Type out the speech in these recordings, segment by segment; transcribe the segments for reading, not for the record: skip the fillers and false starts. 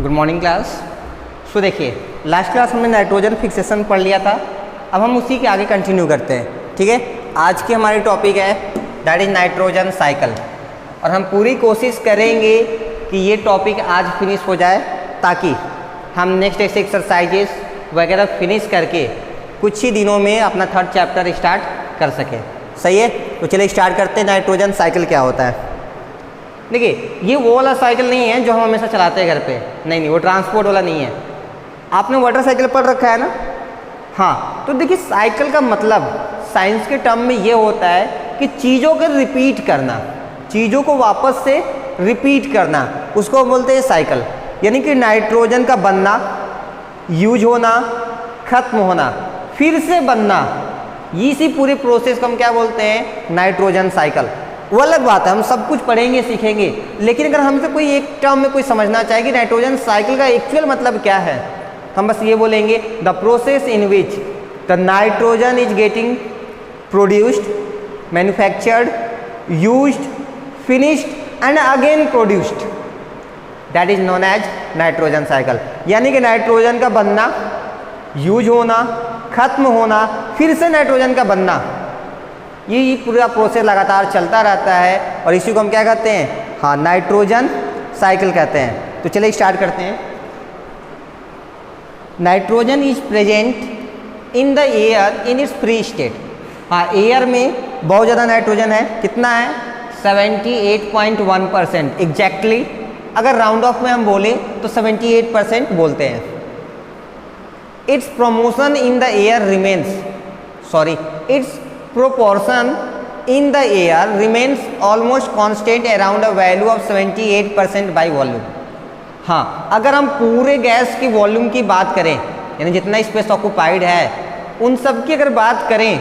Good morning class. So देखिए, last class हमने nitrogen fixation पढ़ लिया था। अब हम उसी के आगे कंटिन्यू करते हैं। ठीक है, आज की हमारी टॉपिक है दैट इज नाइट्रोजन साइकिल, और हम पूरी कोशिश करेंगे कि ये टॉपिक आज फिनिश हो जाए ताकि हम नेक्स्ट ऐसे एक्सरसाइजेस वगैरह फिनिश करके कुछ ही दिनों में अपना थर्ड चैप्टर स्टार्ट कर सकें। सही है, तो चलिए स्टार्ट करते हैं। नाइट्रोजन साइकिल क्या होता है? देखिए, ये वो वाला साइकिल नहीं है जो हम हमेशा चलाते हैं घर पे। नहीं, वो ट्रांसपोर्ट वाला नहीं है। आपने वाटर साइकिल पढ़ रखा है ना? हाँ, तो देखिए साइकिल का मतलब साइंस के टर्म में ये होता है कि चीज़ों को रिपीट करना, चीज़ों को वापस से रिपीट करना, उसको बोलते हैं साइकिल। यानी कि नाइट्रोजन का बनना, यूज होना, खत्म होना, फिर से बनना, इसी पूरे प्रोसेस को हम क्या बोलते हैं? Nitrogen cycle. वो अलग बात है, हम सब कुछ पढ़ेंगे सीखेंगे, लेकिन अगर हमसे कोई एक टर्म में कोई समझना चाहे कि नाइट्रोजन साइकिल का एक्चुअल मतलब क्या है, हम बस ये बोलेंगे the process in which the nitrogen is getting produced, manufactured, used, finished and again produced, that is known as nitrogen cycle. यानी कि नाइट्रोजन का बनना, यूज होना, खत्म होना, फिर से नाइट्रोजन का बनना, ये पूरा प्रोसेस लगातार चलता रहता है और इसी को हम क्या कहते हैं? हाँ, नाइट्रोजन साइकिल कहते हैं। तो चलिए स्टार्ट करते हैं। Nitrogen is present in the air in its free state. हाँ, एयर में बहुत ज़्यादा नाइट्रोजन है। कितना है? 78.1% एग्जैक्टली। अगर राउंड ऑफ में हम बोले तो 78% बोलते हैं। It's promotion in the air remains it's proportion in the air remains almost constant around a value of 78% by volume। हाँ, अगर हम पूरे गैस की वॉल्यूम की बात करें, यानी जितना स्पेस ऑक्युपाइड है उन सब की अगर बात करें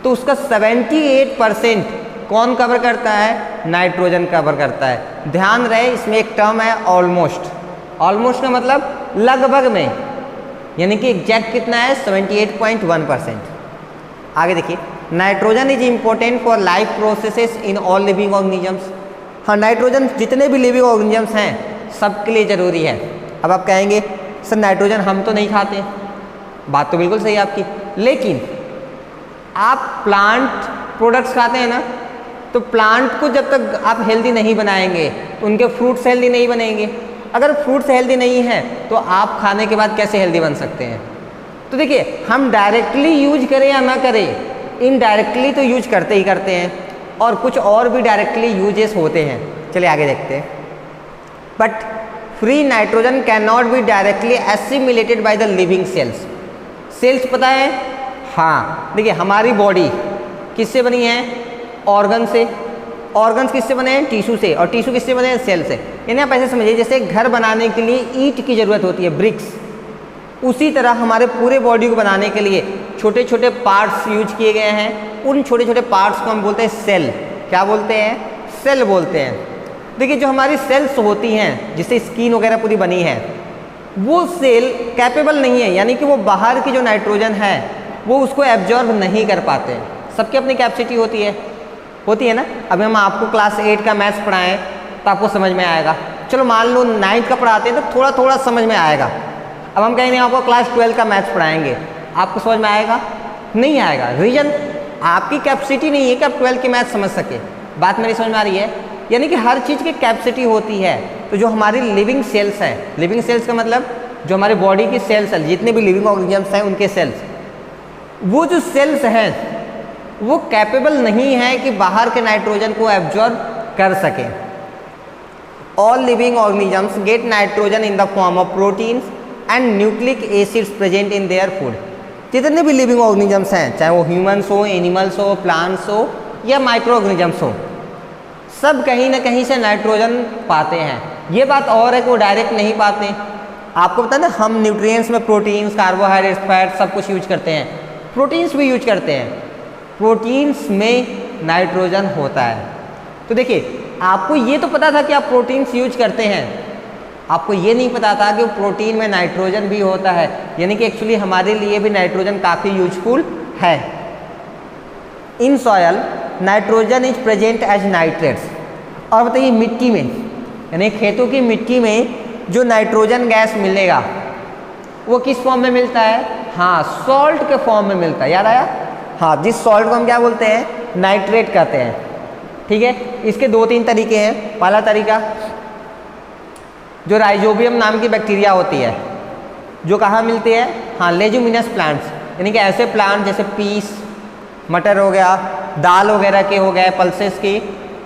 तो उसका 78% कौन कवर करता है? नाइट्रोजन कवर करता है। ध्यान रहे, इसमें एक टर्म है ऑलमोस्ट। ऑलमोस्ट का मतलब लगभग में, यानी कि एग्जैक्ट कितना है? 78.1%। आगे देखिए, nitrogen is important for life processes in all living organisms. हाँ, नाइट्रोजन जितने भी लिविंग ऑर्गेनिजम्स हैं सबके लिए ज़रूरी है। अब आप कहेंगे सर नाइट्रोजन हम तो नहीं खाते। बात तो बिल्कुल सही है आपकी, लेकिन आप प्लांट प्रोडक्ट्स खाते हैं ना, तो प्लांट को जब तक आप हेल्दी नहीं बनाएंगे तो उनके फ्रूट्स हेल्दी नहीं बनेंगे। अगर फ्रूट्स हेल्दी नहीं हैं तो आप खाने के बाद कैसे हेल्दी बन सकते हैं? तो देखिए, हम डायरेक्टली यूज करें या ना करें, इनडायरेक्टली तो यूज करते ही करते हैं, और कुछ और भी डायरेक्टली यूजेस होते हैं। चलिए आगे देखते हैं। But free nitrogen can not be directly assimilated by the living cells. Cells पता है? हाँ, देखिए हमारी बॉडी किससे बनी है? ऑर्गन से। ऑर्गन्स किससे बने हैं? टिश्यू से। और टिश्यू किससे बने हैं? सेल से। यानी आप ऐसे समझिए जैसे घर बनाने के लिए ईंट की ज़रूरत होती है, ब्रिक्स, उसी तरह हमारे पूरे बॉडी को बनाने के लिए छोटे छोटे पार्ट्स यूज किए गए हैं। उन छोटे छोटे पार्ट्स को हम बोलते हैं सेल। क्या बोलते हैं? सेल बोलते हैं। देखिए, जो हमारी सेल्स होती हैं, जिससे स्किन वगैरह पूरी बनी है, वो सेल कैपेबल नहीं है, यानी कि वो बाहर की जो नाइट्रोजन है वो उसको एब्जॉर्ब नहीं कर पाते। सबकी अपनी कैपेसिटी होती है ना। अभी हम आपको क्लास 8 का मैथ्स पढ़ाएं तो आपको समझ में आएगा। चलो मान लो 9th का पढ़ाते हैं तो थोड़ा थोड़ा समझ में आएगा। अब हम कहेंगे आपको क्लास 12 का मैथ्स पढ़ाएंगे, आपको समझ में आएगा? नहीं आएगा। रीजन आपकी कैपेसिटी नहीं है कि आप 12 की मैथ्स समझ सके। बात मेरी समझ में आ रही है? यानी कि हर चीज़ की कैपेसिटी होती है। तो जो हमारी लिविंग सेल्स हैं, लिविंग सेल्स का मतलब जो हमारे बॉडी की सेल्स हैं, जितने भी लिविंग ऑर्गेनिजम्स हैं उनके सेल्स, वो जो सेल्स हैं वो कैपेबल नहीं है कि बाहर के नाइट्रोजन को एब्जॉर्ब कर सकें। All living organisms get nitrogen in the form of proteins and nucleic acids present in their food. जितने भी लिविंग ऑर्गेनिजम्स हैं, चाहे वो ह्यूमन्स हो, एनिमल्स हो, प्लांट्स हो या माइक्रो ऑर्गेनिजम्स हो, सब कहीं ना कहीं से नाइट्रोजन पाते हैं। ये बात और है कि वो डायरेक्ट नहीं पाते। आपको पता है ना, हम न्यूट्रिएंट्स में प्रोटीन्स, कार्बोहाइड्रेट्स, फैट सब कुछ यूज करते हैं। प्रोटीन्स भी यूज करते हैं। प्रोटीन्स में नाइट्रोजन होता है। तो देखिए, आपको ये तो पता था कि आप प्रोटीन्स यूज करते हैं, आपको ये नहीं पता था कि प्रोटीन में नाइट्रोजन भी होता है। यानी कि एक्चुअली हमारे लिए भी नाइट्रोजन काफ़ी यूजफुल है। In soil nitrogen is present as nitrates. और बताइए मिट्टी में, यानी खेतों की मिट्टी में जो नाइट्रोजन गैस मिलेगा वो किस फॉर्म में मिलता है? हाँ, सॉल्ट के फॉर्म में मिलता है। याद आया? हाँ, जिस सॉल्ट को हम क्या बोलते हैं? नाइट्रेट कहते हैं। ठीक है, इसके 2-3 तरीके हैं। पहला तरीका, जो राइजोबियम नाम की बैक्टीरिया होती है, जो कहाँ मिलती है? हाँ, लेजुमिनस प्लांट्स, यानी कि ऐसे प्लांट जैसे पीस, मटर हो गया, दाल वगैरह के हो गए, पल्सेस की,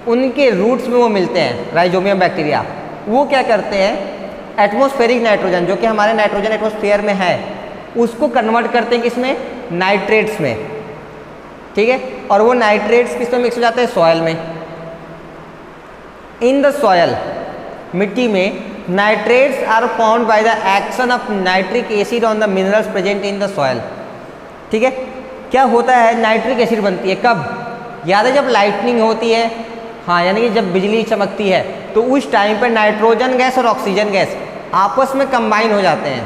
उनके रूट्स में वो मिलते हैं राइजोबियम बैक्टीरिया। वो क्या करते हैं? एटमॉस्फेरिक नाइट्रोजन, जो कि हमारे नाइट्रोजन एटमॉस्फेयर में है, उसको कन्वर्ट करते हैं किसमें? नाइट्रेट्स में। ठीक है, और वो नाइट्रेट्स किस में मिक्स हो जाते हैं? सॉयल में। इन द सॉयल, मिट्टी में, nitrates are found by the action of nitric acid on the minerals present in the soil. ठीक है, क्या होता है? नाइट्रिक एसिड बनती है कब? याद है, जब लाइटनिंग होती है, हाँ, यानी कि जब बिजली चमकती है, तो उस टाइम पर नाइट्रोजन गैस और ऑक्सीजन गैस आपस में कंबाइन हो जाते हैं,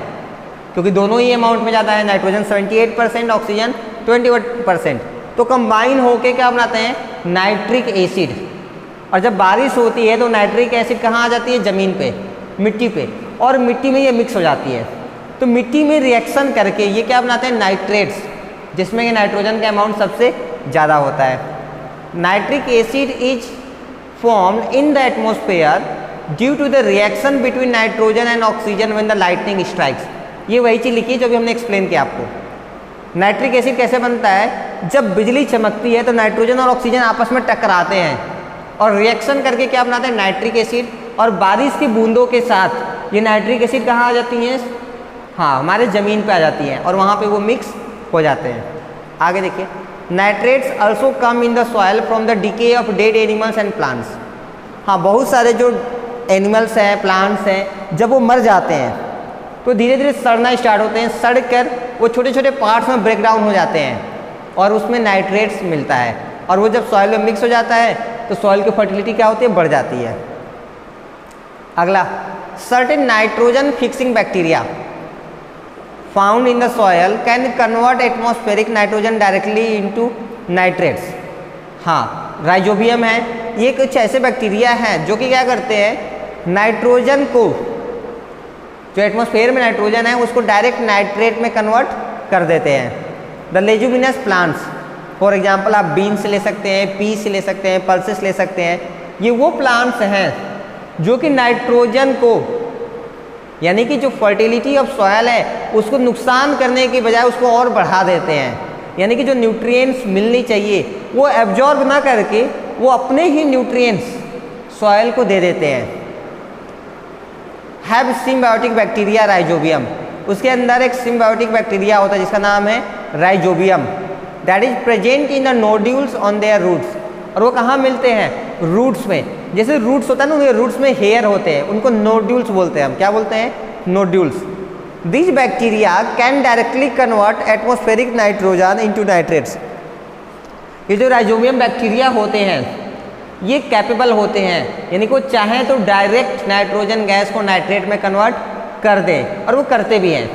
क्योंकि दोनों ही अमाउंट में जाता है। Nitrogen 78%, oxygen 21%। तो कंबाइन होके क्या बनाते हैं? Nitric acid. और जब बारिश होती है तो नाइट्रिक एसिड कहाँ आ जाती है? ज़मीन पे, मिट्टी पे, और मिट्टी में ये मिक्स हो जाती है। तो मिट्टी में रिएक्शन करके ये क्या बनाते हैं? नाइट्रेट्स, जिसमें कि नाइट्रोजन का अमाउंट सबसे ज़्यादा होता है। Nitric acid is formed in the atmosphere due to the reaction between nitrogen and oxygen when the lightning strikes। ये वही चीज़ लिखी है जो भी हमने एक्सप्लेन किया आपको। नाइट्रिक एसिड कैसे बनता है? जब बिजली चमकती है तो नाइट्रोजन और ऑक्सीजन आपस में टकराते हैं और रिएक्शन करके क्या बनाते हैं? Nitric acid. और बारिश की बूंदों के साथ ये नाइट्रिक एसिड कहाँ आ जाती हैं? हाँ, हमारे ज़मीन पे आ जाती हैं और वहाँ पे वो मिक्स हो जाते हैं। आगे देखिए, nitrates also come in the soil from the decay of dead animals and plants. हाँ, बहुत सारे जो एनिमल्स हैं, प्लांट्स हैं, जब वो मर जाते हैं तो धीरे धीरे सड़ना स्टार्ट होते हैं। सड़ कर वो छोटे छोटे पार्ट्स में ब्रेक डाउन हो जाते हैं और उसमें नाइट्रेट्स मिलता है, और वो जब सॉयल में मिक्स हो जाता है तो सॉयल की फर्टिलिटी क्या होती है? बढ़ जाती है। अगला, certain nitrogen fixing bacteria found in the soil can convert atmospheric nitrogen directly into nitrates। हाँ, राइजोबियम है, ये कुछ ऐसे बैक्टीरिया हैं जो कि क्या करते हैं? नाइट्रोजन को, जो एटमॉस्फेयर में नाइट्रोजन है, उसको डायरेक्ट नाइट्रेट में कन्वर्ट कर देते हैं। द लेजुमिनस प्लांट्स, फॉर एग्जांपल आप बीन्स ले सकते हैं, पीस ले सकते हैं, पल्सेस ले सकते हैं। ये वो प्लांट्स हैं जो कि नाइट्रोजन को, यानी कि जो फर्टिलिटी ऑफ सॉयल है, उसको नुकसान करने की बजाय उसको और बढ़ा देते हैं। यानी कि जो न्यूट्रिएंट्स मिलनी चाहिए वो एब्जॉर्ब ना करके वो अपने ही न्यूट्रिएंट्स सॉयल को दे देते हैं। हैव सिम्बायोटिक बैक्टीरिया राइजोबियम, उसके अंदर एक सिम्बायोटिक बैक्टीरिया होता है जिसका नाम है rhizobium, that is present in the nodules on their roots. और वो कहाँ मिलते हैं? रूट्स में। जैसे रूट्स होता है ना, उनके रूट्स में हेयर होते हैं, उनको नोड्यूल्स बोलते हैं। हम क्या बोलते हैं? Nodules. This bacteria can directly convert atmospheric nitrogen into nitrates. ये जो राइजोबियम बैक्टीरिया होते हैं ये कैपेबल होते हैं, यानी कि वो चाहें तो डायरेक्ट नाइट्रोजन गैस को नाइट्रेट में कन्वर्ट कर दें, और वो करते भी हैं।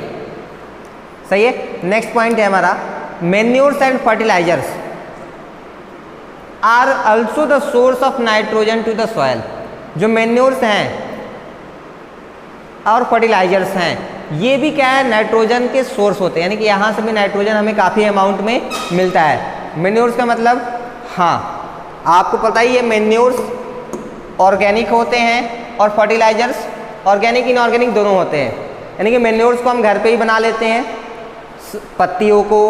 सही है। नेक्स्ट पॉइंट है हमारा, manures and fertilisers are also the source of nitrogen to the soil. जो मैन्योर्स हैं और फर्टिलाइजर्स हैं, ये भी क्या है? नाइट्रोजन के सोर्स होते हैं, यानी कि यहाँ से भी नाइट्रोजन हमें काफ़ी अमाउंट में मिलता है। मैन्योर्स का मतलब, हाँ आपको पता ही है, मैन्योर्स ऑर्गेनिक होते हैं और फर्टिलाइजर्स ऑर्गेनिक इनऑर्गेनिक दोनों होते हैं। यानी कि मैन्योर्स को हम घर पे ही बना लेते हैं, पत्तियों को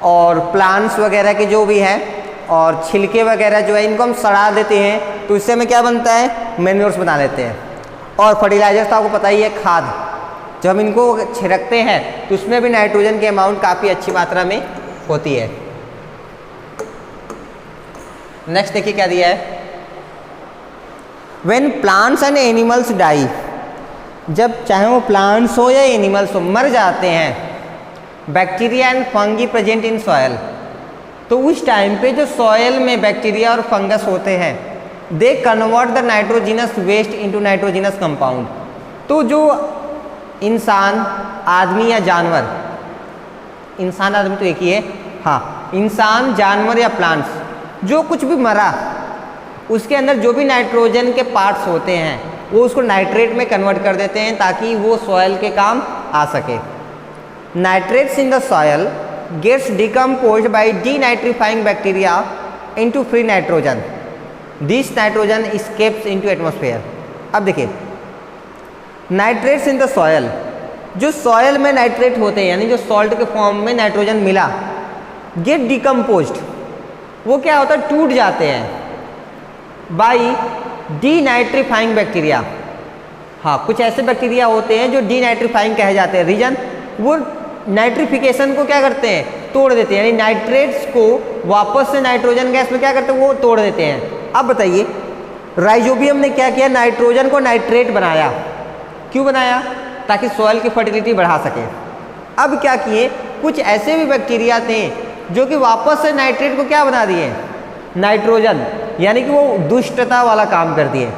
और प्लांट्स वगैरह के जो भी हैं, और छिलके वगैरह जो है इनको हम सड़ा देते हैं, तो इससे हमें क्या बनता है? मैन्योर्स बना लेते हैं। और फर्टिलाइजर्स तो आपको पता ही है, खाद। जब हम इनको छिड़कते हैं तो उसमें भी नाइट्रोजन की अमाउंट काफ़ी अच्छी मात्रा में होती है। नेक्स्ट देखिए क्या दिया है, when plants and animals die, जब चाहे वो प्लांट्स हो या एनिमल्स हो मर जाते हैं, bacteria and fungi present in soil, तो उस टाइम पे जो सॉयल में बैक्टीरिया और फंगस होते हैं they convert the nitrogenous waste into nitrogenous compound. तो जो इंसान, आदमी या जानवर, इंसान आदमी तो एक ही है, हाँ, इंसान, जानवर या प्लांट्स, जो कुछ भी मरा उसके अंदर जो भी नाइट्रोजन के पार्ट्स होते हैं वो उसको नाइट्रेट में कन्वर्ट कर देते हैं ताकि वो सॉयल के काम आ सके। Nitrates in the soil gets decomposed by denitrifying bacteria into free nitrogen, this nitrogen escapes into atmosphere. अब देखिए नाइट्रेट्स इन द सॉयल, जो सॉयल में नाइट्रेट होते हैं यानी जो सॉल्ट के फॉर्म में नाइट्रोजन मिला, गेट डिकम्पोज्ड, वो क्या होता है टूट जाते हैं बाई डीनाइट्रीफाइंग बैक्टीरिया। हाँ, कुछ ऐसे बैक्टीरिया होते हैं जो डीनाइट्रीफाइंग कहे जाते हैं। रीजन, वो नाइट्रिफिकेशन को क्या करते हैं, तोड़ देते हैं, यानी नाइट्रेट्स को वापस से नाइट्रोजन गैस में क्या करते हैं, वो तोड़ देते हैं। अब बताइए राइजोबियम ने क्या किया, नाइट्रोजन को नाइट्रेट बनाया। क्यों बनाया, ताकि सॉइल की फर्टिलिटी बढ़ा सके। अब क्या किए, कुछ ऐसे भी बैक्टीरिया थे जो कि वापस से नाइट्रेट को क्या बना दिए, नाइट्रोजन, यानी कि वो दुष्टता वाला काम कर दिए।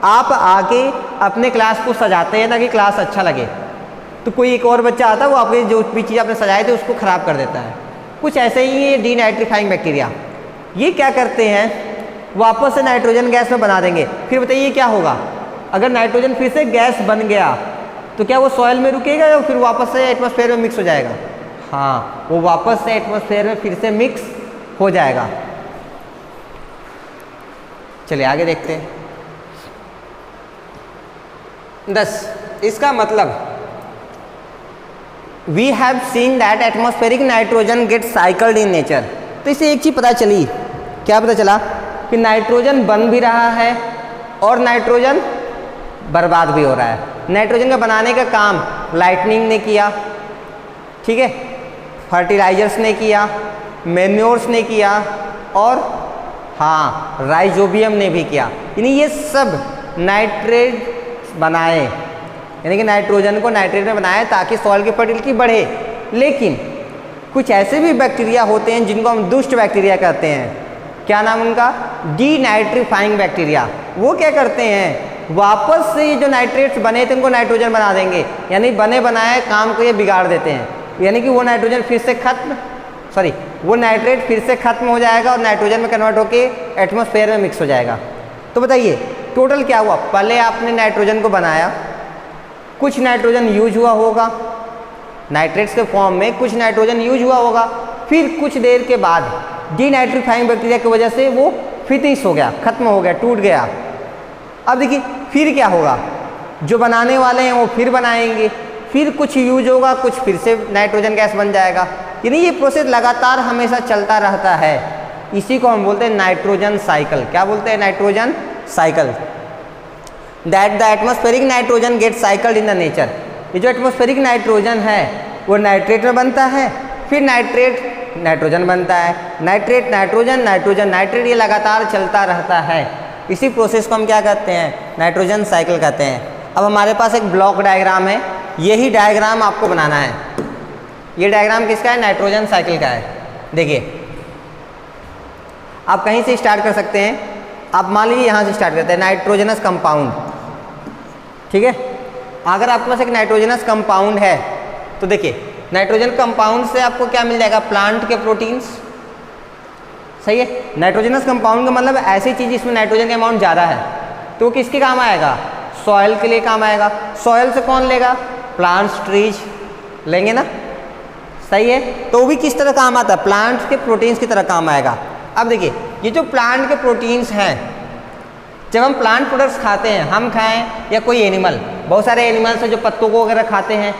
आप आके अपने क्लास को सजाते हैं ताकि क्लास अच्छा लगे, तो कोई एक और बच्चा आता है वो आपके जो भी चीज़ आपने सजाए थे उसको ख़राब कर देता है। कुछ ऐसे ही ये डीनाइट्रीफाइंग बैक्टीरिया, ये क्या करते हैं, वापस से नाइट्रोजन गैस में बना देंगे। फिर बताइए क्या होगा, अगर नाइट्रोजन फिर से गैस बन गया तो क्या वो सॉइल में रुकेगा या फिर वापस से एटमॉस्फेयर में मिक्स हो जाएगा? हाँ, वो वापस से एटमॉस्फेयर में फिर से मिक्स हो जाएगा। चलिए आगे देखते हैं। 10, इसका मतलब we have seen that atmospheric nitrogen get cycled in nature. तो इससे एक चीज़ पता चली, क्या पता चला, कि नाइट्रोजन बन भी रहा है और नाइट्रोजन बर्बाद भी हो रहा है। नाइट्रोजन का बनाने का काम लाइटनिंग ने किया, ठीक है, फर्टिलाइजर्स ने किया, मैन्योर्स ने किया, और हाँ राइजोबियम ने भी किया। यानी ये सब नाइट्रेट बनाए, यानी कि नाइट्रोजन को नाइट्रेट में बनाए ताकि सॉइल की फर्टिलिटी बढ़े। लेकिन कुछ ऐसे भी बैक्टीरिया होते हैं जिनको हम दुष्ट बैक्टीरिया कहते हैं। क्या नाम उनका, डीनाइट्रीफाइंग बैक्टीरिया। वो क्या करते हैं, वापस से ये जो नाइट्रेट्स बने थे उनको नाइट्रोजन बना देंगे, यानी बने बनाए काम को ये बिगाड़ देते हैं। यानी कि वो नाइट्रोजन फिर से वो नाइट्रेट फिर से खत्म हो जाएगा और नाइट्रोजन में कन्वर्ट होकर एटमॉस्फेयर में मिक्स हो जाएगा। तो बताइए टोटल क्या हुआ, पहले आपने नाइट्रोजन को बनाया, कुछ नाइट्रोजन यूज हुआ होगा, नाइट्रेट्स के फॉर्म में कुछ नाइट्रोजन यूज हुआ होगा, फिर कुछ देर के बाद डीनाइट्रीफाइंग बैक्टीरिया की वजह से वो फिनिश हो गया, खत्म हो गया, टूट गया। अब देखिए फिर क्या होगा, जो बनाने वाले हैं वो फिर बनाएंगे, फिर कुछ यूज होगा, कुछ फिर से नाइट्रोजन गैस बन जाएगा। यानी ये प्रोसेस लगातार हमेशा चलता रहता है। इसी को हम बोलते हैं नाइट्रोजन साइकिल। क्या बोलते हैं, nitrogen cycle. That the atmospheric nitrogen get cycled in the nature. ये जो एटमॉस्फेरिक नाइट्रोजन है वो नाइट्रेट में बनता है, फिर नाइट्रेट नाइट्रोजन बनता है, नाइट्रेट नाइट्रोजन नाइट्रोजन नाइट्रेट, ये लगातार चलता रहता है। इसी प्रोसेस को हम क्या कहते हैं, नाइट्रोजन साइकिल कहते हैं। अब हमारे पास एक ब्लॉक डायग्राम है, यही डायग्राम आपको बनाना है। ये डायग्राम किसका है, नाइट्रोजन साइकिल का है। देखिए आप कहीं से स्टार्ट कर सकते हैं, आप मान लीजिए यहाँ से स्टार्ट करते हैं, नाइट्रोजनस कंपाउंड, ठीक है। अगर आपके पास एक नाइट्रोजनस कंपाउंड है तो देखिए नाइट्रोजन कंपाउंड से आपको क्या मिल जाएगा, प्लांट के प्रोटीन्स, सही है। नाइट्रोजनस कंपाउंड का मतलब ऐसी चीज़ जिसमें नाइट्रोजन का अमाउंट ज़्यादा है, तो वो किसके काम आएगा, सॉइल के लिए काम आएगा। सॉइल से कौन लेगा, प्लांट्स ट्रीज लेंगे ना, सही है। तो वो भी किस तरह काम आता है, प्लांट्स के प्रोटीन्स की तरह काम आएगा। अब देखिए ये जो प्लांट के प्रोटीन्स हैं, जब हम प्लांट प्रोडक्ट्स खाते हैं, हम खाएं या कोई एनिमल, बहुत सारे एनिमल्स हैं जो पत्तों को वगैरह खाते हैं,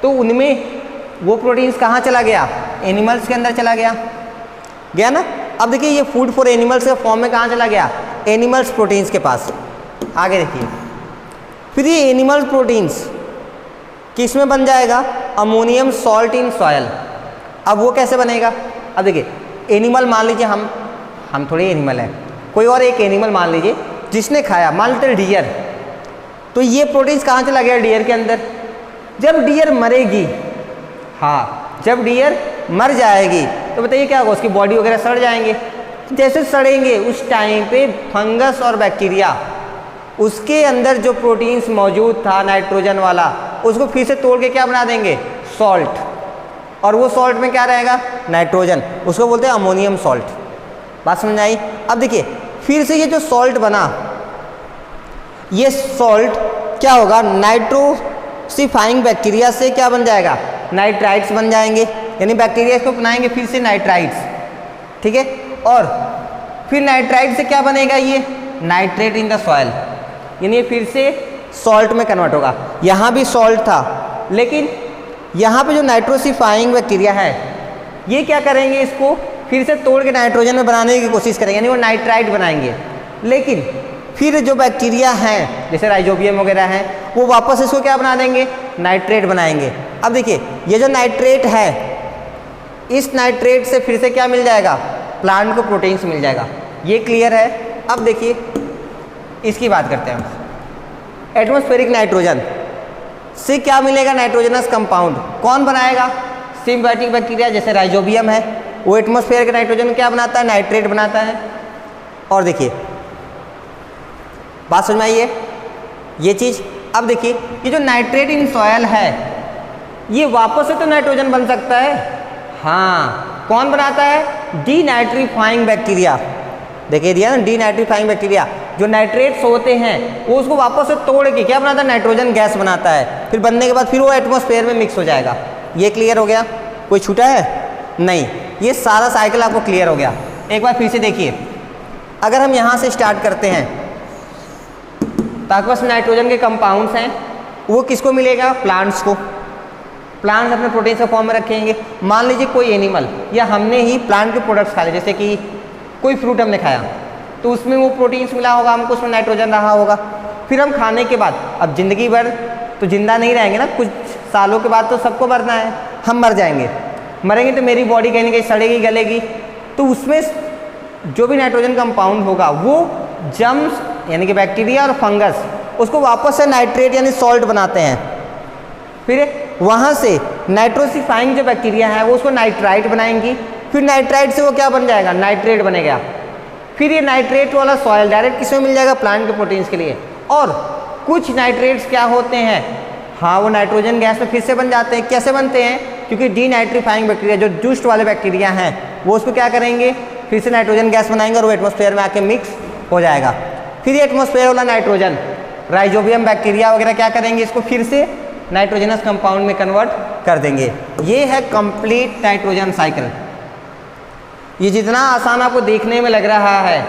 तो उनमें वो प्रोटीन्स कहाँ चला गया, एनिमल्स के अंदर चला गया ना। अब देखिए ये फूड फॉर एनिमल्स के फॉर्म में कहाँ चला गया, एनिमल्स प्रोटीन्स के पास। आगे देखिए फिर ये एनिमल प्रोटीन्स किस में बन जाएगा, अमोनियम सॉल्ट इन सॉयल। अब वो कैसे बनेगा, अब देखिए एनिमल मान लीजिए हम थोड़ी एनिमल हैं, कोई और एक एनिमल मान लीजिए जिसने खाया, मान लेते डियर, तो ये प्रोटीन्स कहाँ चला गया, डियर के अंदर। जब डियर मरेगी, हाँ जब डियर मर जाएगी तो बताइए क्या होगा, उसकी बॉडी वगैरह सड़ जाएंगे। जैसे सड़ेंगे उस टाइम पे फंगस और बैक्टीरिया उसके अंदर जो प्रोटीन्स मौजूद था नाइट्रोजन वाला, उसको फिर से तोड़ के क्या बना देंगे, सॉल्ट। और वो सॉल्ट में क्या रहेगा, नाइट्रोजन, उसको बोलते हैं अमोनियम सॉल्ट। बात समझ आई। अब देखिए फिर से ये जो सॉल्ट बना, ये सॉल्ट क्या होगा, नाइट्रोसिफाइंग बैक्टीरिया से क्या बन जाएगा, नाइट्राइट्स बन जाएंगे, यानी बैक्टीरिया इसको बनाएंगे फिर से नाइट्राइट्स, ठीक है। और फिर नाइट्राइट से क्या बनेगा, ये नाइट्रेट इन द सॉइल, यानी ये फिर से सॉल्ट में कन्वर्ट होगा। यहाँ भी सॉल्ट था, लेकिन यहाँ पे जो नाइट्रोसिफाइंग बैक्टीरिया है ये क्या करेंगे, इसको फिर से तोड़ के नाइट्रोजन में बनाने की कोशिश करेंगे, यानी वो नाइट्राइट बनाएंगे। लेकिन फिर जो बैक्टीरिया हैं जैसे राइजोबियम वगैरह हैं वो वापस इसको क्या बना देंगे, नाइट्रेट बनाएंगे। अब देखिए ये जो नाइट्रेट है, इस नाइट्रेट से फिर से क्या मिल जाएगा, प्लांट को प्रोटीन्स मिल जाएगा। ये क्लियर है। अब देखिए इसकी बात करते हैं हम। एटमॉस्फेरिक नाइट्रोजन से क्या मिलेगा, नाइट्रोजनस कंपाउंड कौन बनाएगा, सिम्बायोटिक बैक्टीरिया जैसे राइजोबियम है, वो एटमॉस्फेयर का नाइट्रोजन क्या बनाता है, नाइट्रेट बनाता है। और देखिए बात समझ में आई है ये चीज़। अब देखिए ये जो नाइट्रेट इन सॉयल है ये वापस से तो नाइट्रोजन बन सकता है, हाँ कौन बनाता है, डीनाइट्रीफाइंग बैक्टीरिया। देखिए दिया ना, डीनाइट्रीफाइंग बैक्टीरिया जो नाइट्रेट्स होते हैं वो उसको वापस से तोड़ के क्या बनाता है, नाइट्रोजन गैस बनाता है। फिर बनने के बाद फिर वो एटमॉस्फेयर में मिक्स हो जाएगा। ये क्लियर हो गया, कोई छूटा है नहीं, ये सारा साइकिल आपको क्लियर हो गया। एक बार फिर से देखिए, अगर हम यहाँ से स्टार्ट करते हैं तो आपके पास नाइट्रोजन के कंपाउंड्स हैं, वो किसको मिलेगा, प्लांट्स को। प्लांट्स अपने प्रोटीन के फॉर्म में रखेंगे। मान लीजिए कोई एनिमल या हमने ही प्लांट के प्रोडक्ट्स खाए, जैसे कि कोई फ्रूट हमने खाया तो उसमें वो प्रोटीन्स मिला होगा हमको, उसमें नाइट्रोजन रहा होगा। फिर हम खाने के बाद अब ज़िंदगी भर तो जिंदा नहीं रहेंगे ना, कुछ सालों के बाद तो सबको मरना है, हम मर जाएंगे। मरेंगे तो मेरी बॉडी कहीं ना कहीं सड़ेगी गलेगी, तो उसमें जो भी नाइट्रोजन कंपाउंड होगा वो जर्म्स यानी कि बैक्टीरिया और फंगस उसको वापस से नाइट्रेट यानी सॉल्ट बनाते हैं। फिर वहाँ से नाइट्रोसिफाइंग जो बैक्टीरिया है वो उसको नाइट्राइट बनाएंगी। फिर नाइट्राइट से वो क्या बन जाएगा, नाइट्रेट बनेगा। फिर ये नाइट्रेट वाला सॉइल डायरेक्ट किसमें मिल जाएगा, प्लांट के प्रोटीन्स के लिए। और कुछ नाइट्रेट्स क्या होते हैं, हाँ वो नाइट्रोजन गैस में फिर से बन जाते हैं। कैसे बनते हैं, क्योंकि डीनाइट्रीफाइंग बैक्टीरिया जो जुस्ट वाले बैक्टीरिया हैं वो उसको क्या करेंगे, फिर से नाइट्रोजन गैस बनाएंगे और वो एटमॉस्फेयर में आके मिक्स हो जाएगा। फिर ये एटमॉस्फेयर वाला नाइट्रोजन राइजोबियम बैक्टीरिया वगैरह क्या करेंगे, इसको फिर से नाइट्रोजनस कंपाउंड में कन्वर्ट कर देंगे। ये है कंप्लीट नाइट्रोजन साइकिल। ये जितना आसान आपको देखने में लग रहा है,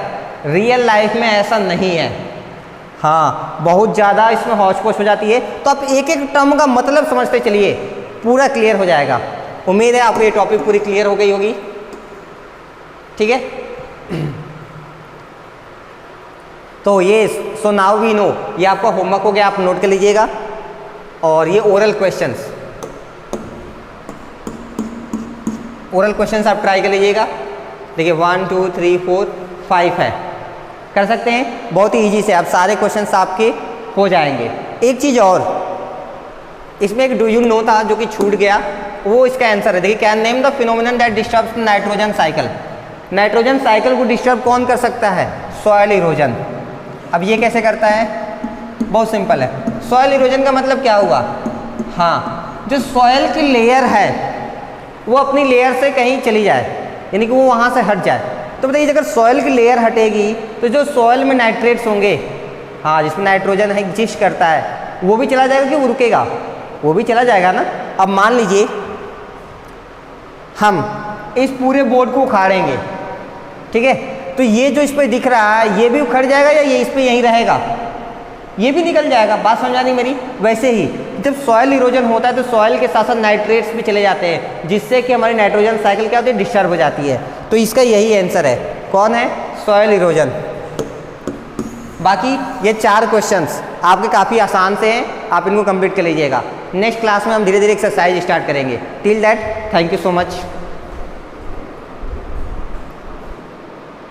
रियल लाइफ में ऐसा नहीं है। हाँ बहुत ज़्यादा इसमें हौच पौच हो जाती है, तो आप एक एक टर्म का मतलब समझते चलिए, पूरा क्लियर हो जाएगा। उम्मीद है आपको ये टॉपिक पूरी क्लियर हो गई होगी, ठीक है। तो ये सो नाउ वी नो, ये आपका होमवर्क हो गया, आप नोट कर लीजिएगा। और ये ओरल क्वेश्चंस, ओरल क्वेश्चंस आप ट्राई कर लीजिएगा। देखिए 1 2 3 4 5 है, कर सकते हैं बहुत ही ईजी से, आप सारे क्वेश्चंस आपके हो जाएंगे। एक चीज़ और, इसमें एक डू यू नो था जो कि छूट गया, वो इसका आंसर है। देखिए can name the phenomenon that disturbs nitrogen cycle. Nitrogen cycle को डिस्टर्ब कौन कर सकता है, सॉइल इरोजन। अब ये कैसे करता है, बहुत सिंपल है। सॉइल इरोजन का मतलब क्या हुआ, हाँ जो सॉइल की लेयर है वो अपनी लेयर से कहीं चली जाए, यानी कि वो वहाँ से हट जाए। तो बताइए अगर सॉइल की लेयर हटेगी तो जो सॉइल में नाइट्रेट्स होंगे, हाँ जिसमें नाइट्रोजन है एग्जिस्ट करता है, वो भी चला जाएगा कि वो रुकेगा, वो भी चला जाएगा ना। अब मान लीजिए हम इस पूरे बोर्ड को उखाड़ेंगे, ठीक है, तो ये जो इस पर दिख रहा है ये भी उखड़ जाएगा या ये इस पर यहीं रहेगा, ये भी निकल जाएगा। बात समझ आ रही मेरी। वैसे ही जब सॉइल इरोजन होता है तो सॉइल के साथ साथ नाइट्रेट्स भी चले जाते हैं, जिससे कि हमारी नाइट्रोजन साइकिल क्या होती है, डिस्टर्ब हो जाती है। तो इसका यही आंसर है, कौन है, सॉइल इरोजन। बाकी ये 4 क्वेश्चंस आपके काफ़ी आसान से हैं, आप इनको कंप्लीट कर लीजिएगा। नेक्स्ट क्लास में हम धीरे धीरे एक्सरसाइज स्टार्ट करेंगे। Till that thank you so much.